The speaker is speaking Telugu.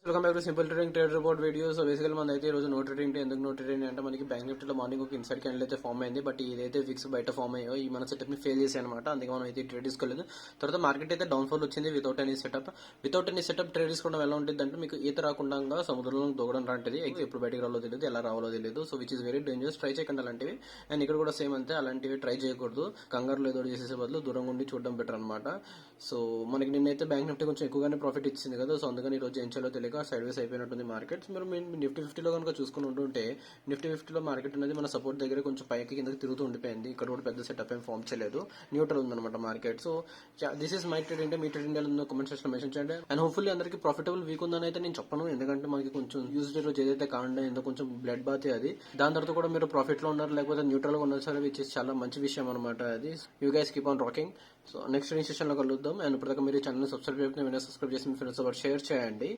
Welcome back to simple trading trade report video. So బేసికల్ మన అయితే ఈ రోజు నో ట్రేడింగ్ ఎందుకు నో ట్రేడింగ్ అంటే మనకి బ్యాంక్ నిఫ్టీలో మార్నింగ్ ఒక ఇన్సైడ్ క్యాండిల్ అయితే ఫామ్ అయింది. బట్ ఇదైతే ఫిక్స్ బయట ఫామ్ అయ్యో ఈ మన సెటప్ ని ఫెయిల్ చేసాయి అనమాట. అందుకే మనం అయితే ట్రేడ్ తీసుకోలేదు. తర్వాత మార్కెట్ అయితే డౌన్ ఫాల్ వచ్చింది వితౌట్ ఎనీ సెటప్ ట్రేడ్ తీసుకోవడం ఎలా ఉంటుంది అంటే మీకు ఈత రాకుండా సముద్రంలో దూకడం లాంటిది. ఎప్పుడు బయటకు రావాలో తెలియదు, ఎలా రావాలో తెలియదు. So which is very dangerous. Try చేయకండి అలాంటివి. అండ్ ఇక్కడ కూడా సేమ్ అంతే, అలాంటివి ట్రై చేయకూడదు. కంగారులో ఏదో చేసే బదులు దూరంగా ఉండి చూడడం బెటర్ అనమాట. సో మనకి నిన్నైతే బ్యాంక్ నిఫ్టీ కొంచెం ఎక్కువగానే ప్రాఫిట్ ఇచ్చింది కదా. సో అందుకని ఈ రోజు ఏం చేయాలో తెలియక సైడ్ వేస్ అయిపోయినట్టుంది మార్కెట్స్. మీరు నిఫ్టీ 50లో కనుక చూసుకుని ఉంటుంటే నిఫ్టీ 50లో మార్కెట్ అనేది మన సపోర్ట్ దగ్గర కొంచెం పైకి కిందకి తిరుగుతూ ఉండిపోయింది. ఇక్కడ కూడా పెద్ద సెటప్ ఏం ఫామ్ చేయలేదు, న్యూట్రల్ ఉందన్నమాట market. So this is my trade India. Me trade India comment section లో మెన్షన్ చేయండి. అండ్ హోప్ఫుల్లీ అందరికి ప్రాఫిటబుల్ వీక్ ఉందని అయితే నేను చెప్పను, ఎందుకంటే మనకి కొంచెం యూజ్డే రోజు ఏదైతే కాండి ఎందుకు కొంచెం బ్లడ్ బాత్ అది. దాని తర్వాత కూడా మీరు ప్రాఫిట్ లో ఉన్నారు లేకపోతే న్యూట్రల్ గా ఉన్నారు సరే, విచ్ ఇస్ చాలా మంచి విషయం అనమాట అది. You guys keep on rocking. So next session లో కలుద్దాం. అండ్ ఇప్పటిదాకా మీరు ఛానల్ సబ్స్క్రైబ్ చేసి మీ ఫ్రెండ్స్ షేర్ చేయండి.